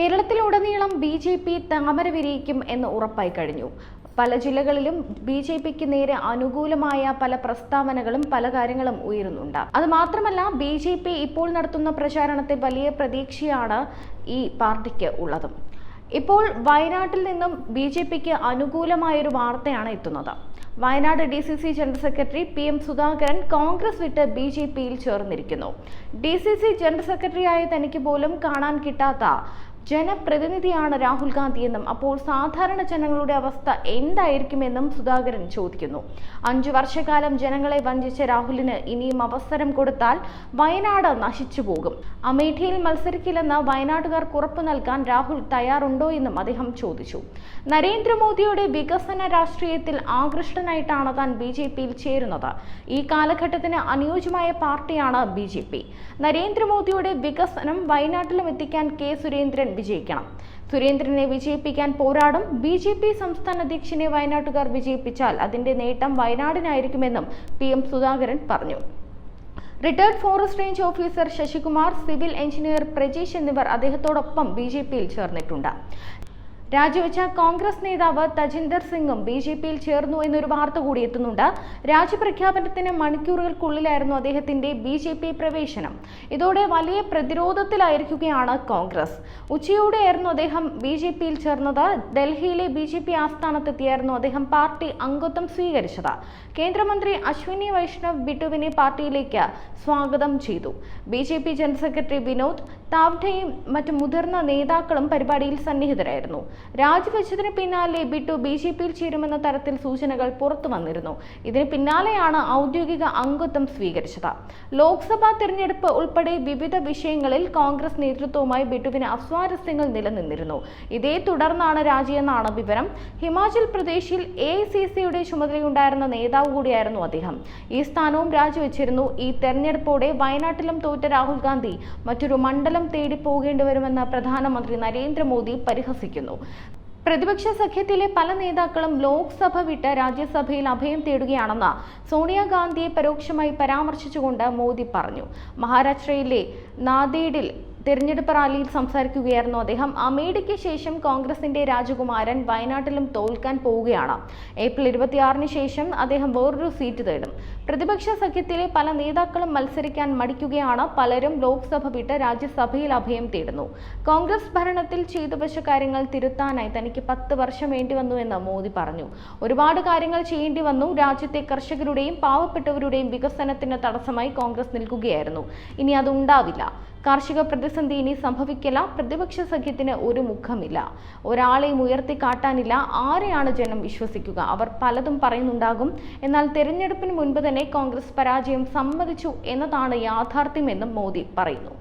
കേരളത്തിലുടനീളം ബി.ജെ.പി. താമര വിരിയിക്കും എന്ന് ഉറപ്പായി കഴിഞ്ഞു. പല ജില്ലകളിലും ബി.ജെ.പിക്ക് നേരെ അനുകൂലമായ പല പ്രസ്താവനകളും പല കാര്യങ്ങളും ഉയരുന്നുണ്ട്. അത് മാത്രമല്ല, ബി.ജെ.പി. ഇപ്പോൾ നടത്തുന്ന പ്രചാരണത്തിൽ വലിയ പ്രതീക്ഷയാണ് ഈ പാർട്ടിക്ക് ഉള്ളത്. ഇപ്പോൾ വയനാട്ടിൽ നിന്നും ബി.ജെ.പിക്ക് അനുകൂലമായൊരു വാർത്തയാണ് എത്തുന്നത്. Wayanad DCC general secretary PM Sudhakaran Congress വിട്ട് ബി.ജെ.പിയിൽ ചേർന്നിരിക്കുന്നു. DCC ജനറൽ സെക്രട്ടറിയായ തനിക്ക് പോലും കാണാൻ കിട്ടാത്ത ജനപ്രതിനിധിയാണ് രാഹുൽ ഗാന്ധിയെന്നും അപ്പോൾ സാധാരണ ജനങ്ങളുടെ അവസ്ഥ എന്തായിരിക്കുമെന്നും സുധാകരൻ ചോദിക്കുന്നു. 5 വർഷക്കാലം ജനങ്ങളെ വഞ്ചിച്ച രാഹുലിന് ഇനിയും അവസരം കൊടുത്താൽ വയനാട് നശിച്ചു പോകും. അമേഠിയിൽ മത്സരിക്കില്ലെന്ന് വയനാട്ടുകാർക്ക് ഉറപ്പു നൽകാൻ രാഹുൽ തയ്യാറുണ്ടോ എന്നും അദ്ദേഹം ചോദിച്ചു. നരേന്ദ്രമോദിയുടെ വികസന രാഷ്ട്രീയത്തിൽ ആകൃഷ്ടനായിട്ടാണ് താൻ ബി.ജെ.പിയിൽ ചേരുന്നത്. ഈ കാലഘട്ടത്തിന് അനുയോജ്യമായ പാർട്ടിയാണ് ബി.ജെ.പി. നരേന്ദ്രമോദിയുടെ വികസനം വയനാട്ടിലും എത്തിക്കാൻ കെ. സുരേന്ദ്രൻ വിജയിക്കണം. സുരേന്ദ്രനെ വിജയിപ്പിക്കാൻ പോരാടും. ബി.ജെ.പി. സംസ്ഥാന അധ്യക്ഷനെ വയനാട്ടുകാർ വിജയിപ്പിച്ചാൽ അതിന്റെ നേട്ടം വയനാടിനായിരിക്കുമെന്നും PM സുധാകരൻ പറഞ്ഞു. Retired forest range officer Sasikumar, civil engineer Prajeesh എന്നിവർ അദ്ദേഹത്തോടൊപ്പം ബി.ജെ.പിയിൽ ചേർന്നിട്ടുണ്ട്. രാജിവെച്ച കോൺഗ്രസ് നേതാവ് തജിന്ദർ സിംഗും ബി.ജെ.പിയിൽ ചേർന്നു എന്നൊരു വാർത്ത കൂടി എത്തുന്നുണ്ട്. രാജ്യപ്രഖ്യാപനത്തിന് മണിക്കൂറുകൾക്കുള്ളിലായിരുന്നു അദ്ദേഹത്തിന്റെ ബി.ജെ.പി. പ്രവേശനം. ഇതോടെ വലിയ പ്രതിരോധത്തിലായിരിക്കുകയാണ് കോൺഗ്രസ്. ഉച്ചയോടെയായിരുന്നു അദ്ദേഹം ബി.ജെ.പിയിൽ ചേർന്നത്. ഡൽഹിയിലെ ബി.ജെ.പി. ആസ്ഥാനത്തെത്തിയായിരുന്നു അദ്ദേഹം പാർട്ടി അംഗത്വം സ്വീകരിച്ചത്. കേന്ദ്രമന്ത്രി അശ്വിനി വൈഷ്ണവ് ബിട്ടുവിനെ പാർട്ടിയിലേക്ക് സ്വാഗതം ചെയ്തു. ബി.ജെ.പി. ജനറൽ സെക്രട്ടറി വിനോദ് താവ്ഡെയും മറ്റു മുതിർന്ന നേതാക്കളും പരിപാടിയിൽ സന്നിഹിതരായിരുന്നു. രാജിവെച്ചതിന് പിന്നാലെ ബിട്ടു ബി.ജെ.പിയിൽ ചേരുമെന്ന തരത്തിൽ സൂചനകൾ പുറത്തു വന്നിരുന്നു. ഇതിന് പിന്നാലെയാണ് ഔദ്യോഗിക അംഗത്വം സ്വീകരിച്ചത്. ലോക്സഭാ തിരഞ്ഞെടുപ്പ് ഉൾപ്പെടെ വിവിധ വിഷയങ്ങളിൽ കോൺഗ്രസ് നേതൃത്വവുമായി ബിട്ടുവിന് അസ്വാരസ്യങ്ങൾ നിലനിന്നിരുന്നു. ഇതേ തുടർന്നാണ് രാജിയെന്നാണ് വിവരം. ഹിമാചൽ പ്രദേശിൽ AICCയുടെ ചുമതലയുണ്ടായിരുന്ന നേതാവ് കൂടിയായിരുന്നു അദ്ദേഹം. ഈ സ്ഥാനവും രാജിവെച്ചിരുന്നു. ഈ തെരഞ്ഞെടുപ്പോടെ വയനാട്ടിലും തോറ്റ രാഹുൽ ഗാന്ധി മറ്റൊരു മണ്ഡലം തേടി പോകേണ്ടി വരുമെന്ന് പ്രധാനമന്ത്രി നരേന്ദ്രമോദി പരിഹസിക്കുന്നു. പ്രതിപക്ഷ സഖ്യത്തിലെ പല നേതാക്കളും ലോക്സഭ വിട്ട് രാജ്യസഭയിൽ അഭയം തേടുകയാണെന്ന് സോണിയാഗാന്ധിയെ പരോക്ഷമായി പരാമർശിച്ചുകൊണ്ട് മോദി പറഞ്ഞു. മഹാരാഷ്ട്രയിലെ നാദേഡിൽ തെരഞ്ഞെടുപ്പ് റാലിയിൽ സംസാരിക്കുകയായിരുന്നു അദ്ദേഹം. അമേഠിക്ക് ശേഷം കോൺഗ്രസിന്റെ രാജകുമാരൻ വയനാട്ടിലും തോൽക്കാൻ പോവുകയാണ്. ഏപ്രിൽ 26-ന് ശേഷം അദ്ദേഹം വേറൊരു സീറ്റ് തേടും. പ്രതിപക്ഷ സഖ്യത്തിലെ പല നേതാക്കളും മത്സരിക്കാൻ മടിക്കുകയാണ്. പലരും ലോക്സഭ വിട്ട് രാജ്യസഭയിൽ അഭയം തേടുന്നു. കോൺഗ്രസ് ഭരണത്തിൽ ചെയ്തു വച്ച കാര്യങ്ങൾ തിരുത്താനായി തനിക്ക് 10 വർഷം വേണ്ടിവന്നുവെന്ന് മോദി പറഞ്ഞു. ഒരുപാട് കാര്യങ്ങൾ ചെയ്യേണ്ടി വന്നു. രാജ്യത്തെ കർഷകരുടെയും പാവപ്പെട്ടവരുടെയും വികസനത്തിന് തടസ്സമായി കോൺഗ്രസ് നിൽക്കുകയായിരുന്നു. ഇനി അതുണ്ടാവില്ല. കാർഷിക പ്രതിസന്ധി ഇനി സംഭവിക്കില്ല. പ്രതിപക്ഷ സഖ്യത്തിന് ഒരു മുഖമില്ല. ഒരാളെയും ഉയർത്തി കാട്ടാനില്ല. ആരെയാണ് ജനം വിശ്വസിക്കുക? അവർ പലതും പറയുന്നുണ്ടാകും. എന്നാൽ തെരഞ്ഞെടുപ്പിന് മുൻപ് തന്നെ കോൺഗ്രസ് പരാജയം സമ്മതിച്ചു എന്നതാണ് യാഥാർത്ഥ്യമെന്നും മോദി പറയുന്നു.